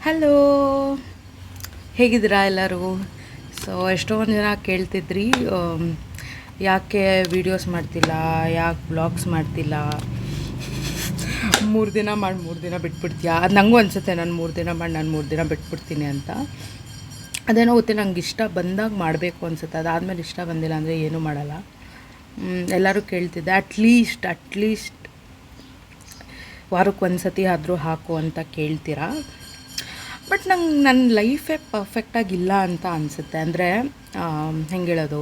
Hello, ಹೇಗಿದ್ದೀರಾ ಎಲ್ಲರೂ? So ಎಷ್ಟೊಂದು ಜನ ಕೇಳ್ತಿದ್ರಿ, ಯಾಕೆ ವೀಡಿಯೋಸ್ ಮಾಡ್ತಿಲ್ಲ, ಯಾಕೆ ಬ್ಲಾಗ್ಸ್ ಮಾಡ್ತಿಲ್ಲ, 3 ದಿನ ಮಾಡಿ 3 ದಿನ ಬಿಟ್ಬಿಡ್ತೀಯಾ? ಅದು ನನಗೂ ಅನಿಸುತ್ತೆ, ನಾನು 3 ದಿನ ಮಾಡಿ ನಾನು 3 ದಿನ ಬಿಟ್ಬಿಡ್ತೀನಿ ಅಂತ. ಅದೇನೋ ಗೊತ್ತಿಲ್ಲ, ನಂಗೆ ಇಷ್ಟ ಬಂದಾಗ ಮಾಡಬೇಕು ಅನಿಸುತ್ತೆ. ಅದಾದಮೇಲೆ ಇಷ್ಟ ಬಂದಿಲ್ಲ ಅಂದರೆ ಏನೂ ಮಾಡಲ್ಲ. ಎಲ್ಲರೂ ಕೇಳ್ತಿದ್ದೆ, ಅಟ್ಲೀಸ್ಟ್ ವಾರಕ್ಕೆ ಒಂದು ಸತಿ ಆದರೂ ಹಾಕು ಅಂತ ಕೇಳ್ತೀರಾ. ಬಟ್ ನಂಗೆ ನನ್ನ ಲೈಫೇ ಪರ್ಫೆಕ್ಟಾಗಿಲ್ಲ ಅಂತ ಅನಿಸುತ್ತೆ. ಅಂದರೆ ಹೆಂಗೆ ಹೇಳೋದು,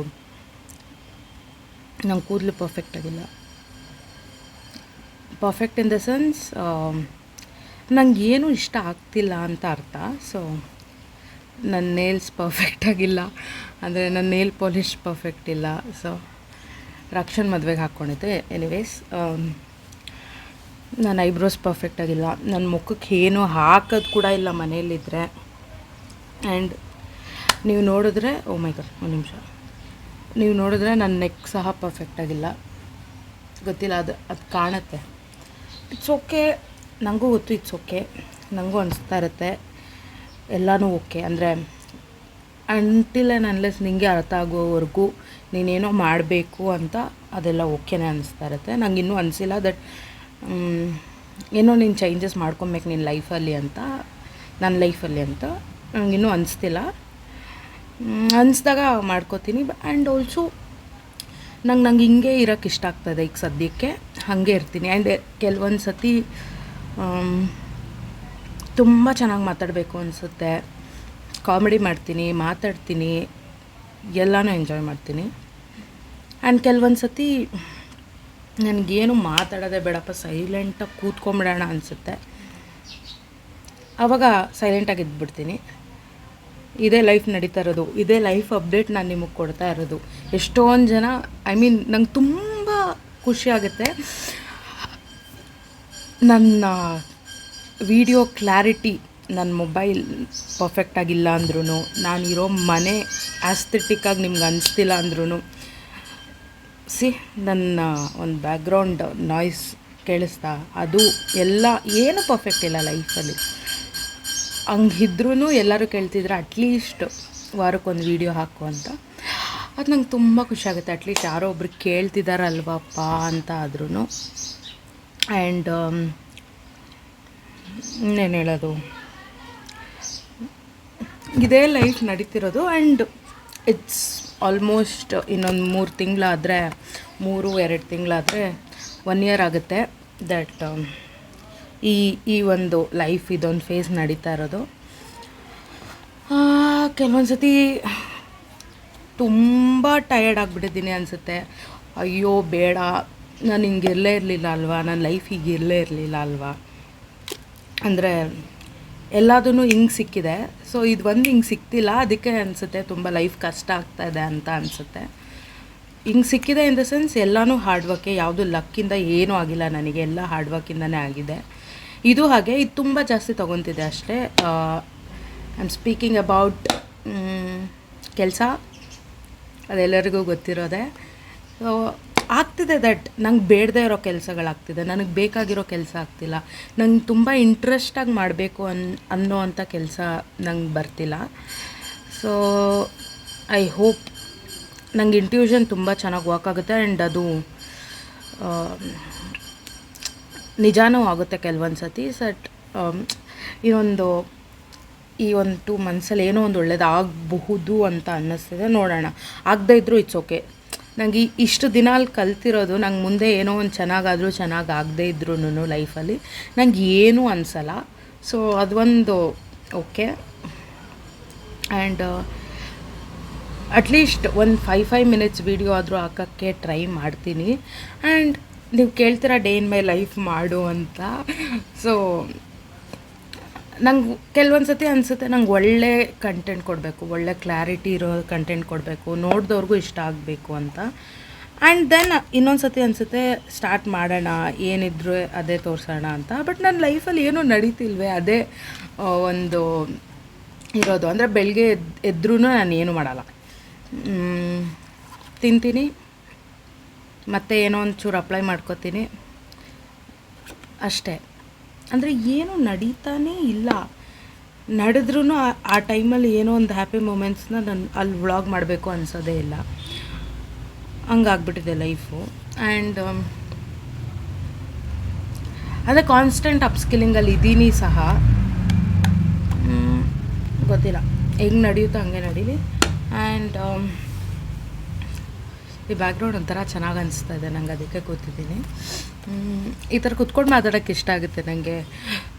ನಂಗೆ ಕೂದಲು ಪರ್ಫೆಕ್ಟಾಗಿಲ್ಲ. ಪರ್ಫೆಕ್ಟ್ ಇನ್ ದ ಸೆನ್ಸ್, ನನಗೇನು ಇಷ್ಟ ಆಗ್ತಿಲ್ಲ ಅಂತ ಅರ್ಥ. ಸೊ ನನ್ನ ನೇಲ್ಸ್ ಪರ್ಫೆಕ್ಟಾಗಿಲ್ಲ, ಅಂದರೆ ನನ್ನ ನೇಲ್ ಪಾಲಿಶ್ ಪರ್ಫೆಕ್ಟ್ ಇಲ್ಲ. ಸೊ ರಕ್ಷನ್ ಮದುವೆಗೆ ಹಾಕ್ಕೊಂಡಿದ್ದೆ. ಎನಿವೇಸ್, ನನ್ನ ಐಬ್ರೋಸ್ ಪರ್ಫೆಕ್ಟಾಗಿಲ್ಲ, ನನ್ನ ಮುಖಕ್ಕೆ ಏನು ಹಾಕೋದು ಕೂಡ ಇಲ್ಲ ಮನೆಯಲ್ಲಿದ್ದರೆ. ಆ್ಯಂಡ್ ನೀವು ನೋಡಿದ್ರೆ, ಓ ಮೈ ಗಾಡ್, ಒಂದು ನಿಮಿಷ, ನೀವು ನೋಡಿದ್ರೆ ನನ್ನ ನೆಕ್ ಸಹ ಪರ್ಫೆಕ್ಟಾಗಿಲ್ಲ. ಗೊತ್ತಿಲ್ಲ, ಅದು ಕಾಣುತ್ತೆ. ಇಟ್ಸ್ ಓಕೆ, ನನಗೂ ಗೊತ್ತು, ಇಟ್ಸ್ ಓಕೆ. ನನಗೂ ಅನಿಸ್ತಾ ಇರುತ್ತೆ ಎಲ್ಲನೂ ಓಕೆ. ಅಂದರೆ ಅಂಟಿಲ್ ಆ್ಯಂಡ್ ಅನ್ಲೆಸ್ ನಿನಗೆ ಅರ್ಥ ಆಗೋವರೆಗೂ ನೀನೇನೋ ಮಾಡಬೇಕು ಅಂತ ಅದೆಲ್ಲ ಓಕೆನೇ ಅನಿಸ್ತಾ ಇರುತ್ತೆ. ನಂಗೆ ಇನ್ನೂ ಅನಿಸಿಲ್ಲ ದಟ್ ಏನೋ ನೀನು ಚೇಂಜಸ್ ಮಾಡ್ಕೊಬೇಕು ನಿನ್ನ ಲೈಫಲ್ಲಿ ಅಂತ, ನನ್ನ ಲೈಫಲ್ಲಿ ಅಂತ ನನಗಿನ್ನೂ ಅನಿಸ್ತಿಲ್ಲ. ಅನಿಸ್ದಾಗ ಮಾಡ್ಕೋತೀನಿ. ಆ್ಯಂಡ್ ಆಲ್ಸೋ ನಂಗೆ ಹಿಂಗೆ ಇರೋಕ್ಕೆ ಇಷ್ಟ ಆಗ್ತದೆ ಈಗ ಸದ್ಯಕ್ಕೆ, ಹಾಗೆ ಇರ್ತೀನಿ. ಆ್ಯಂಡ್ ಕೆಲವೊಂದು ಸತಿ ತುಂಬ ಚೆನ್ನಾಗಿ ಮಾತಾಡಬೇಕು ಅನಿಸುತ್ತೆ, ಕಾಮಿಡಿ ಮಾಡ್ತೀನಿ, ಮಾತಾಡ್ತೀನಿ, ಎಲ್ಲನೂ ಎಂಜಾಯ್ ಮಾಡ್ತೀನಿ. ಆ್ಯಂಡ್ ಕೆಲವೊಂದು ಸತಿ ನನಗೇನು ಮಾತಾಡೋದೇ ಬೇಡಪ್ಪ, ಸೈಲೆಂಟಾಗಿ ಕೂತ್ಕೊಂಬಿಡೋಣ ಅನಿಸುತ್ತೆ. ಆವಾಗ ಸೈಲೆಂಟಾಗಿ ಇದ್ಬಿಡ್ತೀನಿ. ಇದೇ ಲೈಫ್ ನಡೀತಾ ಇರೋದು, ಇದೇ ಲೈಫ್ ಅಪ್ಡೇಟ್ ನಾನು ನಿಮಗೆ ಕೊಡ್ತಾ ಇರೋದು. ಎಷ್ಟೊಂದು ಜನ, ನಂಗೆ ತುಂಬ ಖುಷಿಯಾಗುತ್ತೆ ನನ್ನ ವಿಡಿಯೋ ಕ್ಲಾರಿಟಿ, ನನ್ನ ಮೊಬೈಲ್ ಪರ್ಫೆಕ್ಟಾಗಿಲ್ಲ ಅಂದ್ರೂ, ನಾನಿರೋ ಮನೆ ಆಸ್ಥೆಟಿಕ್ಕಾಗಿ ನಿಮ್ಗೆ ಅನಿಸ್ತಿಲ್ಲ ಅಂದ್ರೂ, ನನ್ನ ಒಂದು ಬ್ಯಾಕ್ಗ್ರೌಂಡ್ ನಾಯ್ಸ್ ಕೇಳಿಸ್ತಾ, ಅದು ಎಲ್ಲ ಏನು ಪರ್ಫೆಕ್ಟ್ ಇಲ್ಲ ಲೈಫಲ್ಲಿ. ಹಂಗಿದ್ರೂ ಎಲ್ಲರೂ ಕೇಳ್ತಿದ್ರೆ ಅಟ್ಲೀಸ್ಟ್ ವಾರಕ್ಕೊಂದು ವೀಡಿಯೋ ಹಾಕು ಅಂತ. ಅದು ನಂಗೆ ತುಂಬ ಖುಷಿಯಾಗುತ್ತೆ. ಅಟ್ಲೀಸ್ಟ್ ಯಾರೋ ಒಬ್ರು ಕೇಳ್ತಿದ್ದಾರಲ್ವಪ್ಪ ಅಂತ ಆದ್ರೂ. ಆ್ಯಂಡ್ ಇನ್ನೇನು ಹೇಳೋದು, ಇದೇ ಲೈಫ್ ನಡೀತಿರೋದು. ಆ್ಯಂಡ್ ಇಟ್ಸ್ ಆಲ್ಮೋಸ್ಟ್ ಇನ್ನೊಂದು 3 ತಿಂಗಳಾದರೆ, 2 ತಿಂಗಳಾದರೆ 1 ಇಯರ್ ಆಗುತ್ತೆ ದಟ್ ಈ ಒಂದು ಲೈಫ್, ಇದೊಂದು ಫೇಸ್ ನಡೀತಾ ಇರೋದು. ಕೆಲವೊಂದು ಸತಿ ತುಂಬ ಟಯರ್ಡ್ ಆಗಿಬಿಟ್ಟಿದ್ದೀನಿ ಅನಿಸುತ್ತೆ. ಅಯ್ಯೋ ಬೇಡ, ನಾನು ಹಿಂಗಿರಲೇ ಇರಲಿಲ್ಲ ಅಲ್ವಾ, ನನ್ನ ಲೈಫ್ ಹೀಗಿರಲೇ ಇರಲಿಲ್ಲ ಅಲ್ವಾ, ಅಂದರೆ ಎಲ್ಲದೂ ಹಿಂಗೆ ಸಿಕ್ಕಿದೆ. ಸೊ ಇದು ಒಂದು ಹಿಂಗೆ ಸಿಕ್ತಿಲ್ಲ, ಅದಕ್ಕೆ ಅನಿಸುತ್ತೆ ತುಂಬ ಲೈಫ್ ಕಷ್ಟ ಆಗ್ತಾಯಿದೆ ಅಂತ ಅನಿಸುತ್ತೆ. ಹಿಂಗೆ ಸಿಕ್ಕಿದೆ ಇನ್ ದ ಸೆನ್ಸ್, ಎಲ್ಲನೂ ಹಾರ್ಡ್ ವರ್ಕೆ, ಯಾವುದು ಲಕ್ಕಿಂದ ಏನೂ ಆಗಿಲ್ಲ ನನಗೆ, ಎಲ್ಲ ಹಾರ್ಡ್ ವರ್ಕಿಂದನೇ ಆಗಿದೆ. ಇದು ಹಾಗೆ, ಇದು ತುಂಬ ಜಾಸ್ತಿ ತೊಗೊತಿದೆ ಅಷ್ಟೇ. ಐ ಆಮ್ ಸ್ಪೀಕಿಂಗ್ ಅಬೌಟ್ ಕೆಲಸ, ಅದೆಲ್ಲರಿಗೂ ಗೊತ್ತಿರೋದೆ. ಸೊ ಆಗ್ತಿದೆ ದಟ್ ನಂಗೆ ಬೇಡದೇ ಇರೋ ಕೆಲಸಗಳಾಗ್ತಿದೆ, ನನಗೆ ಬೇಕಾಗಿರೋ ಕೆಲಸ ಆಗ್ತಿಲ್ಲ, ನಂಗೆ ತುಂಬ ಇಂಟ್ರೆಸ್ಟಾಗಿ ಮಾಡಬೇಕು ಅನ್ನೋ ಅಂಥ ಕೆಲಸ ನಂಗೆ ಬರ್ತಿಲ್ಲ. ಸೊ ಐ ಹೋಪ್ ನಂಗೆ ಇಂಟ್ಯೂಷನ್ ತುಂಬ ಚೆನ್ನಾಗಿ ವರ್ಕ್ ಆಗುತ್ತೆ. ಆ್ಯಂಡ್ ಅದು ನಿಜಾನೂ ಆಗುತ್ತೆ ಕೆಲವೊಂದು ಸತಿ. ಈ ಒಂದು 2 ಮಂತ್ಸಲ್ಲಿ ಏನೋ ಒಂದು ಒಳ್ಳೇದಾಗಬಹುದು ಅಂತ ಅನ್ನಿಸ್ತಿದೆ. ನೋಡೋಣ, ಆಗದೇ ಇದ್ದರೂ ಇಟ್ಸ್ ಓಕೆ. ನನಗೆ ಇಷ್ಟು ದಿನ ಅಲ್ಲಿ ಕಲ್ತಿರೋದು, ನಂಗೆ ಮುಂದೆ ಏನೋ ಒಂದು ಚೆನ್ನಾಗಾದರೂ ಚೆನ್ನಾಗಿ ಆಗದೇ ಇದ್ರೂ ಲೈಫಲ್ಲಿ ನಂಗೆ ಏನೂ ಅನಿಸಲ್ಲ. ಸೊ ಅದೊಂದು ಓಕೆ. ಆ್ಯಂಡ್ ಅಟ್ಲೀಸ್ಟ್ ಒಂದು 5 ಮಿನಿಟ್ಸ್ ವೀಡಿಯೋ ಆದರೂ ಹಾಕೋಕ್ಕೆ ಟ್ರೈ ಮಾಡ್ತೀನಿ. ಆ್ಯಂಡ್ ನೀವು ಕೇಳ್ತೀರಾ ಡೇ ಇನ್ ಮೈ ಲೈಫ್ ಮಾಡು ಅಂತ. ಸೊ ನಂಗೆ ಕೆಲವೊಂದು ಸತಿ ಅನಿಸುತ್ತೆ, ನಂಗೆ ಒಳ್ಳೆ ಕಂಟೆಂಟ್ ಕೊಡಬೇಕು, ಒಳ್ಳೆ ಕ್ಲಾರಿಟಿ ಇರೋ ಕಂಟೆಂಟ್ ಕೊಡಬೇಕು, ನೋಡಿದವ್ರಿಗೂ ಇಷ್ಟ ಆಗಬೇಕು ಅಂತ. ಆ್ಯಂಡ್ ದೆನ್ ಇನ್ನೊಂದು ಸತಿ ಅನಿಸುತ್ತೆ ಸ್ಟಾರ್ಟ್ ಮಾಡೋಣ, ಏನಿದ್ರು ಅದೇ ತೋರಿಸೋಣ ಅಂತ. ಬಟ್ ನನ್ನ ಲೈಫಲ್ಲಿ ಏನೂ ನಡೀತಿಲ್ವೇ, ಅದೇ ಒಂದು ಇರೋದು. ಅಂದರೆ ಬೆಳಗ್ಗೆ ಎದ್ರೂ ನಾನು ಏನೂ ಮಾಡಲ್ಲ, ತಿಂತೀನಿ, ಮತ್ತು ಏನೋ ಒಂಚೂರು ಅಪ್ಲೈ ಮಾಡ್ಕೋತೀನಿ ಅಷ್ಟೇ. ಅಂದರೆ ಏನೂ ನಡೀತಾನೇ ಇಲ್ಲ. ನಡೆದ್ರೂ ಆ ಟೈಮಲ್ಲಿ ಏನೋ ಒಂದು ಹ್ಯಾಪಿ ಮೂಮೆಂಟ್ಸ್ನ ನಾನು ಅಲ್ಲಿ ವ್ಲಾಗ್ ಮಾಡಬೇಕು ಅನ್ಸೋದೇ ಇಲ್ಲ. ಹಂಗಾಗ್ಬಿಟ್ಟಿದೆ ಲೈಫು. ಆ್ಯಂಡ್ ಅದೇ ಕಾನ್ಸ್ಟೆಂಟ್ ಅಪ್ಸ್ಕಿಲ್ಲಿಂಗಲ್ಲಿ ಇದ್ದೀನಿ ಸಹ. ಗೊತ್ತಿಲ್ಲ ಹೆಂಗೆ ನಡೆಯುತ್ತೋ ಹಂಗೆ ನಡೀಲಿ. ಆ್ಯಂಡ್ ಈ ಬ್ಯಾಕ್ಗ್ರೌಂಡ್ ಒಂಥರ ಚೆನ್ನಾಗಿ ಅನಿಸ್ತಾ ಇದೆ ನಂಗೆ, ಅದಕ್ಕೆ ಕೂತಿದ್ದೀನಿ. ಈ ಥರ ಕುತ್ಕೊಂಡು ಮಾತಾಡೋಕ್ಕೆ ಇಷ್ಟ ಆಗುತ್ತೆ ನನಗೆ.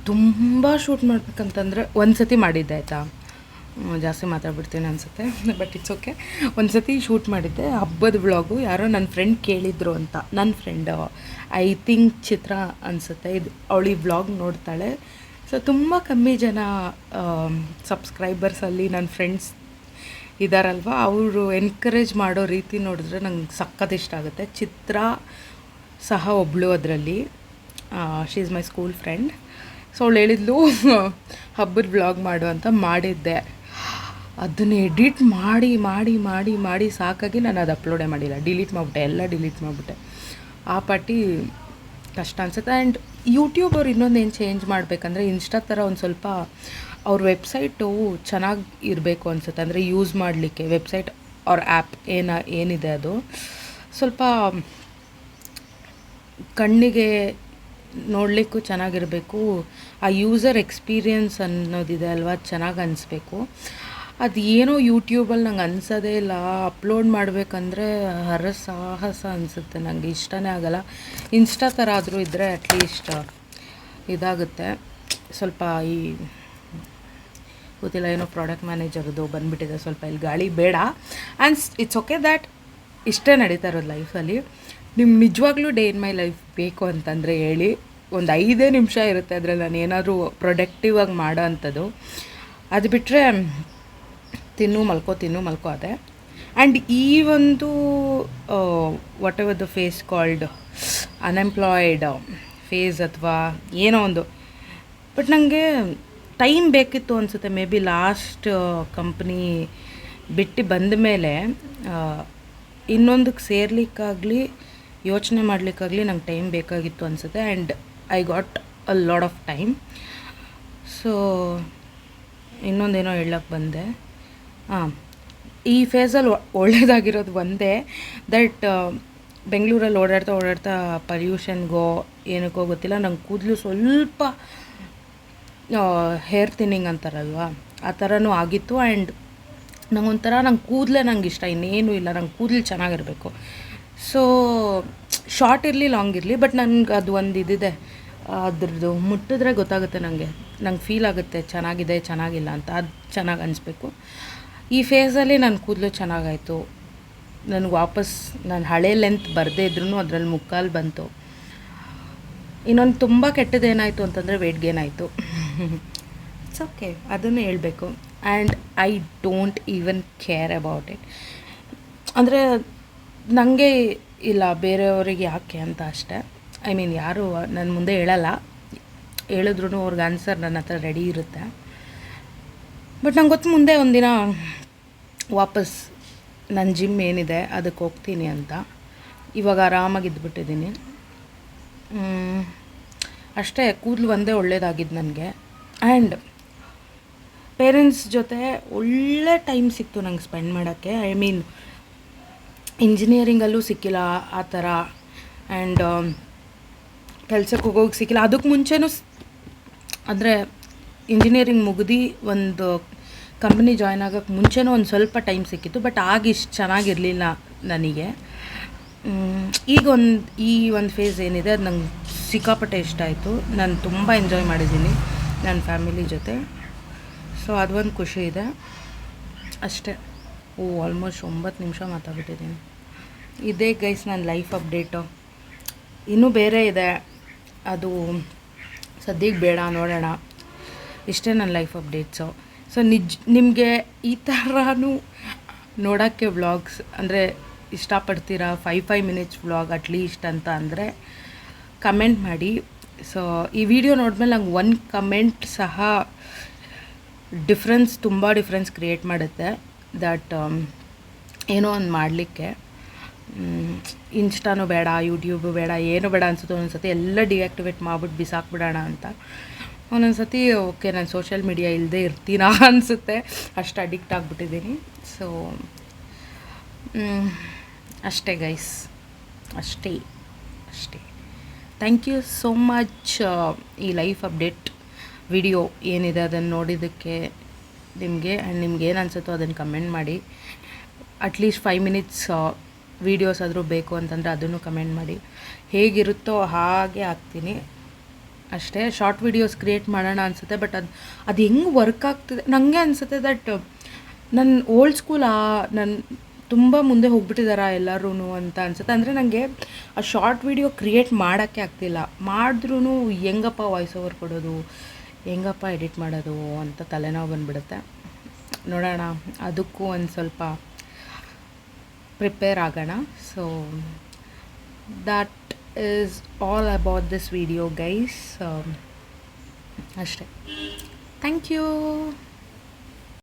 ತುಂಬ ಶೂಟ್ ಮಾಡ್ಬೇಕಂತಂದರೆ ಒಂದು ಸತಿ ಮಾಡಿದ್ದೆ ಆಯಿತಾ, ಜಾಸ್ತಿ ಮಾತಾಡ್ಬಿಡ್ತೀನಿ ಅನಿಸುತ್ತೆ, ಬಟ್ ಇಟ್ಸ್ ಓಕೆ. ಒಂದು ಸತಿ ಶೂಟ್ ಮಾಡಿದ್ದೆ ಹಬ್ಬದ ವ್ಲಾಗು. ಯಾರೋ ನನ್ನ ಫ್ರೆಂಡ್ ಕೇಳಿದ್ರು ಅಂತ, ನನ್ನ ಫ್ರೆಂಡ್ ಐ ಥಿಂಕ್ ಚಿತ್ರ ಅನಿಸುತ್ತೆ, ಇದು ಅವಳು ಈ ವ್ಲಾಗ್ ನೋಡ್ತಾಳೆ. ಸೊ ತುಂಬ ಕಮ್ಮಿ ಜನ ಸಬ್ಸ್ಕ್ರೈಬರ್ಸಲ್ಲಿ ನನ್ನ ಫ್ರೆಂಡ್ಸ್ ಇದ್ದಾರಲ್ವ, ಅವರು ಎನ್ಕರೇಜ್ ಮಾಡೋ ರೀತಿ ನೋಡಿದ್ರೆ ನಂಗೆ ಸಖತ್ ಇಷ್ಟ ಆಗುತ್ತೆ. ಚಿತ್ರ ಸಹ ಒಬ್ಬಳು ಅದರಲ್ಲಿ, she is my school friend. So ಅವಳು ಹೇಳಿದ್ಲು ಹಬ್ಬದ ವ್ಲಾಗ್ ಮಾಡು ಅಂತ. ಮಾಡಿದ್ದೆ, ಅದನ್ನು ಎಡಿಟ್ ಮಾಡಿ ಮಾಡಿ ಮಾಡಿ ಮಾಡಿ ಸಾಕಾಗಿ ನಾನು ಅದು ಅಪ್ಲೋಡೇ ಮಾಡಿಲ್ಲ, ಡಿಲೀಟ್ ಮಾಡಿಬಿಟ್ಟೆ, ಎಲ್ಲ ಡಿಲೀಟ್ ಮಾಡಿಬಿಟ್ಟೆ. ಆ ಪಾಟಿ ಕಷ್ಟ ಅನಿಸುತ್ತೆ. ಆ್ಯಂಡ್ ಯೂಟ್ಯೂಬ್ ಅವ್ರು ಇನ್ನೊಂದು ಏನು ಚೇಂಜ್ ಮಾಡಬೇಕಂದ್ರೆ, ಇನ್ಸ್ಟಾ ಥರ ಒಂದು ಸ್ವಲ್ಪ ಅವ್ರ ವೆಬ್ಸೈಟು ಚೆನ್ನಾಗಿ ಇರಬೇಕು ಅನಿಸುತ್ತೆ. ಅಂದರೆ ಯೂಸ್ ಮಾಡಲಿಕ್ಕೆ ವೆಬ್ಸೈಟ್ ಅವ್ರ ಆ್ಯಪ್ ಏನಿದೆ ಅದು ಸ್ವಲ್ಪ ಕಣ್ಣಿಗೆ ನೋಡಲಿಕ್ಕೂ ಚೆನ್ನಾಗಿರಬೇಕು. ಆ ಯೂಸರ್ ಎಕ್ಸ್ಪೀರಿಯನ್ಸ್ ಅನ್ನೋದಿದೆ ಅಲ್ವಾ, ಚೆನ್ನಾಗಿ ಅನಿಸ್ಬೇಕು. ಅದು ಏನೋ ಯೂಟ್ಯೂಬಲ್ಲಿ ನಂಗೆ ಅನಿಸೋದೇ ಇಲ್ಲ. ಅಪ್ಲೋಡ್ ಮಾಡಬೇಕಂದ್ರೆ ಹರಸಾಹಸ ಅನಿಸುತ್ತೆ, ನನಗೆ ಇಷ್ಟನೇ ಆಗಲ್ಲ. ಇನ್ಸ್ಟಾ ಥರ ಆದರೂ ಇದ್ದರೆ ಅಟ್ಲೀಸ್ಟ್ ಇದಾಗುತ್ತೆ. ಸ್ವಲ್ಪ ಈ ಗೊತ್ತಿಲ್ಲ, ಏನೋ ಪ್ರಾಡಕ್ಟ್ ಮ್ಯಾನೇಜರ್ದು ಬಂದುಬಿಟ್ಟಿದೆ, ಸ್ವಲ್ಪ ಇಲ್ಲಿ ಗಾಳಿ ಬೇಡ. ಆ್ಯಂಡ್ ಇಟ್ಸ್ ಓಕೆ ದ್ಯಾಟ್ ಇಷ್ಟೇ ನಡೀತಾ ಇರೋದು ಲೈಫಲ್ಲಿ. ನಿಮ್ಗೆ ನಿಜವಾಗ್ಲೂ ಡೇ ಇನ್ ಮೈ ಲೈಫ್ ಬೇಕು ಅಂತಂದರೆ ಹೇಳಿ, ಒಂದು 5 ನಿಮಿಷ ಇರುತ್ತೆ ಅದರಲ್ಲಿ ನಾನು ಏನಾದರೂ ಪ್ರೊಡಕ್ಟಿವ್ ಆಗಿ ಮಾಡೋ ಅಂಥದ್ದು. ಅದು ಬಿಟ್ಟರೆ ತಿನ್ನು ಮಲ್ಕೋ ಅದೇ. ಆ್ಯಂಡ್ ಈ ಒಂದು whatever the phase called unemployed phase ಅಥವಾ ಏನೋ ಒಂದು, ಬಟ್ ನನಗೆ ಟೈಮ್ ಬೇಕಿತ್ತು ಅನಿಸುತ್ತೆ. ಮೇ ಬಿ ಲಾಸ್ಟ್ ಕಂಪ್ನಿ ಬಿಟ್ಟು ಬಂದ ಮೇಲೆ ಇನ್ನೊಂದಕ್ಕೆ ಸೇರ್ಲಿಕ್ಕಾಗಲಿ ಯೋಚನೆ ಮಾಡಲಿಕ್ಕಾಗಲಿ ನಂಗೆ ಟೈಮ್ ಬೇಕಾಗಿತ್ತು ಅನಿಸುತ್ತೆ. And I got a lot of time. So ಇನ್ನೊಂದೇನೋ ಹೇಳಕ್ಕೆ ಬಂದೆ. ಈ ಫೇಸಲ್ಲಿ ಒಳ್ಳೆಯದಾಗಿರೋದು ಒಂದೇ, ದಟ್ ಬೆಂಗಳೂರಲ್ಲಿ ಓಡಾಡ್ತಾ ಪಲ್ಯೂಷನ್ಗೋ ಏನಕ್ಕೋ ಗೊತ್ತಿಲ್ಲ, ನಂಗೆ ಕೂದಲು ಸ್ವಲ್ಪ ಹೇರ್ ಥಿನ್ನಿಂಗ್ ಅಂತಾರಲ್ವ ಆ ಥರನೂ ಆಗಿತ್ತು. ಆ್ಯಂಡ್ ನಂಗೆ ಕೂದಲೇ ನಂಗೆ ಇಷ್ಟ, ಇನ್ನೇನು ಇಲ್ಲ, ನಂಗೆ ಕೂದಲು ಚೆನ್ನಾಗಿರಬೇಕು. ಸೊ ಶಾರ್ಟ್ ಇರಲಿ ಲಾಂಗ್ ಇರಲಿ, ಬಟ್ ನನಗೆ ಅದು ಒಂದು ಇದಿದೆ, ಅದ್ರದ್ದು ಮುಟ್ಟಿದ್ರೆ ಗೊತ್ತಾಗುತ್ತೆ ನಂಗೆ ಫೀಲ್ ಆಗುತ್ತೆ ಚೆನ್ನಾಗಿದೆ ಚೆನ್ನಾಗಿಲ್ಲ ಅಂತ. ಅದು ಚೆನ್ನಾಗಿ ಅನಿಸ್ಬೇಕು. ಈ ಫೇಸಲ್ಲಿ ನನ್ನ ಕೂದಲು ಚೆನ್ನಾಗಾಯಿತು. ನನಗೆ ವಾಪಸ್ ನಾನು ಹಳೆ ಲೆಂತ್ ಬರದೇ ಇದ್ರೂ ಅದರಲ್ಲಿ ಮುಕ್ಕಾಲು ಬಂತು. ಇನ್ನೊಂದು ತುಂಬ ಕೆಟ್ಟದ್ದೇನಾಯಿತು ಅಂತಂದರೆ ವೆಯ್ಟ್ ಗೇನ್ ಆಯಿತು. ಇಟ್ಸ್ ಓಕೆ, ಅದನ್ನೇ ಹೇಳಬೇಕು. And I don't even care about it. ಅಂದರೆ ನನಗೆ ಇಲ್ಲ, ಬೇರೆಯವರಿಗೆ ಯಾಕೆ ಅಂತ ಅಷ್ಟೇ. ಐ ಮೀನ್ ಯಾರು ನನ್ನ ಮುಂದೆ ಹೇಳಲ್ಲ, ಹೇಳಿದ್ರು ಅವ್ರಿಗೆ ಆನ್ಸರ್ ನನ್ನ ಹತ್ರ ರೆಡಿ ಇರುತ್ತೆ. ಬಟ್ ನಂಗೆ ಗೊತ್ತು ಮುಂದೆ ಒಂದಿನ ವಾಪಸ್ ನನ್ನ ಜಿಮ್ ಏನಿದೆ ಅದಕ್ಕೆ ಹೋಗ್ತೀನಿ ಅಂತ. ಇವಾಗ ಆರಾಮಾಗಿ ಇದ್ಬಿಟ್ಟಿದ್ದೀನಿ ಅಷ್ಟೇ. ಕೂದಲು ಒಂದೇ ಒಳ್ಳೇದಾಗಿದ್ದು ನನಗೆ. ಆ್ಯಂಡ್ ಪೇರೆಂಟ್ಸ್ ಜೊತೆ ಒಳ್ಳೆ ಟೈಮ್ ಸಿಕ್ತು ನಂಗೆ ಸ್ಪೆಂಡ್ ಮಾಡೋಕ್ಕೆ. ಐ ಮೀನ್ ಇಂಜಿನಿಯರಿಂಗಲ್ಲೂ ಸಿಕ್ಕಿಲ್ಲ ಆ ಥರ, ಆ್ಯಂಡ್ ಕೆಲ್ಸಕ್ಕೆ ಹೋಗೋಗಿ ಸಿಕ್ಕಿಲ್ಲ. ಅದಕ್ಕೆ ಮುಂಚೆನೂ ಅಂದರೆ ಇಂಜಿನಿಯರಿಂಗ್ ಮುಗಿದು ಒಂದು ಕಂಪ್ನಿ ಜಾಯ್ನ್ ಆಗೋಕ್ಕೆ ಮುಂಚೆನೂ ಒಂದು ಸ್ವಲ್ಪ ಟೈಮ್ ಸಿಕ್ಕಿತ್ತು, ಬಟ್ ಆಗ ಇಷ್ಟು ಚೆನ್ನಾಗಿರಲಿಲ್ಲ ನನಗೆ. ಈಗ ಈ ಒಂದು ಫೇಸ್ ಏನಿದೆ ಅದು ನಂಗೆ ಸಿಕ್ಕಾಪಟ್ಟೆ ಇಷ್ಟ ಆಯಿತು. ನಾನು ತುಂಬ ಎಂಜಾಯ್ ಮಾಡಿದ್ದೀನಿ ನನ್ನ ಫ್ಯಾಮಿಲಿ ಜೊತೆ. ಸೊ ಅದೊಂದು ಖುಷಿ ಇದೆ ಅಷ್ಟೇ. ಆಲ್ಮೋಸ್ಟ್ 9 ನಿಮಿಷ ಮಾತಾಡ್ಬಿಟ್ಟಿದ್ದೀನಿ. ಇದೇ ಗೈಸ್ ನನ್ನ ಲೈಫ್ ಅಪ್ಡೇಟು. ಇನ್ನೂ ಬೇರೆ ಇದೆ, ಅದು ಸದ್ಯಕ್ಕೆ ಬೇಡ, ನೋಡೋಣ. ಇಷ್ಟೇ ನನ್ನ ಲೈಫ್ ಅಪ್ಡೇಟ್ಸು. ಸೊ ನಿಮಗೆ ಈ ಥರನೂ ನೋಡೋಕ್ಕೆ ವ್ಲಾಗ್ಸ್ ಅಂದರೆ ಇಷ್ಟಪಡ್ತೀರಾ, 5 ಮಿನಿಟ್ಸ್ ವ್ಲಾಗ್ ಅಟ್ಲೀಸ್ಟ್ ಅಂತ ಅಂದರೆ ಕಮೆಂಟ್ ಮಾಡಿ. ಸೊ ಈ ವಿಡಿಯೋ ನೋಡಿದ್ಮೇಲೆ ನಂಗೆ ಒಂದು ಕಮೆಂಟ್ ಸಹ ತುಂಬ ಡಿಫ್ರೆನ್ಸ್ ಕ್ರಿಯೇಟ್ ಮಾಡುತ್ತೆ. ದಟ್ ಏನೋ ಒಂದು ಮಾಡಲಿಕ್ಕೆ ಇನ್ಸ್ಟಾನೂ ಬೇಡ, ಯೂಟ್ಯೂಬು ಬೇಡ, ಏನೂ ಬೇಡ ಅನ್ಸುತ್ತೆ. ಒಂದ್ಸತಿ ಎಲ್ಲ ಡಿಆಕ್ಟಿವೇಟ್ ಮಾಡಿಬಿಟ್ಟು ಬಿಸಾಕ್ಬಿಡೋಣ ಅಂತ. ಒಂದೊಂದು ಸತಿ ಓಕೆ ನಾನು ಸೋಷಿಯಲ್ ಮೀಡಿಯಾ ಇಲ್ಲದೆ ಇರ್ತೀನಾ ಅನಿಸುತ್ತೆ, ಅಷ್ಟು ಅಡಿಕ್ಟ್ ಆಗಿಬಿಟ್ಟಿದ್ದೀನಿ. ಸೊ ಅಷ್ಟೇ ಗೈಸ್, ಅಷ್ಟೇ. ಥ್ಯಾಂಕ್ ಯು ಸೋ ಮಚ್ ಈ ಲೈಫ್ ಅಪ್ಡೇಟ್ ವಿಡಿಯೋ ಏನಿದೆ ಅದನ್ನು ನೋಡಿದ್ದಕ್ಕೆ ನಿಮಗೆ. ಆ್ಯಂಡ್ ನಿಮ್ಗೆ ಏನು ಅನಿಸುತ್ತೋ ಅದನ್ನು ಕಮೆಂಟ್ ಮಾಡಿ. ಅಟ್ಲೀಸ್ಟ್ 5 ಮಿನಿಟ್ಸ್ ವೀಡಿಯೋಸ್ ಆದರೂ ಬೇಕು ಅಂತಂದರೆ ಅದನ್ನು ಕಮೆಂಟ್ ಮಾಡಿ. ಹೇಗಿರುತ್ತೋ ಹಾಗೆ ಹಾಕ್ತೀನಿ ಅಷ್ಟೇ. ಶಾರ್ಟ್ ವೀಡಿಯೋಸ್ ಕ್ರಿಯೇಟ್ ಮಾಡೋಣ ಅನಿಸುತ್ತೆ, ಬಟ್ ಅದು ಹೆಂಗೆ ವರ್ಕ್ ಆಗ್ತಿದೆ ನನಗೆ ಅನಿಸುತ್ತೆ ದಟ್ ನನ್ನ ಓಲ್ಡ್ ಸ್ಕೂಲ್ ನನ್ನ ತುಂಬ ಮುಂದೆ ಹೋಗ್ಬಿಟ್ಟಿದ್ದಾರಾ ಎಲ್ಲರೂ ಅಂತ ಅನಿಸುತ್ತೆ. ಅಂದರೆ ನನಗೆ ಆ ಶಾರ್ಟ್ ವೀಡಿಯೋ ಕ್ರಿಯೇಟ್ ಮಾಡೋಕ್ಕೆ ಆಗ್ತಿಲ್ಲ. ಮಾಡಿದ್ರೂ ಹೆಂಗಪ್ಪ ವಾಯ್ಸ್ ಓವರ್ ಕೊಡೋದು, ಹೆಂಗಪ್ಪ ಎಡಿಟ್ ಮಾಡೋದು ಅಂತ ತಲೆನೋವು ಬಂದುಬಿಡುತ್ತೆ. ನೋಡೋಣ, ಅದಕ್ಕೂ ಒಂದು ಸ್ವಲ್ಪ ಪ್ರಿಪೇರ್ ಆಗೋಣ. So that is all about this video guys. ಅಷ್ಟೇ. Thank you.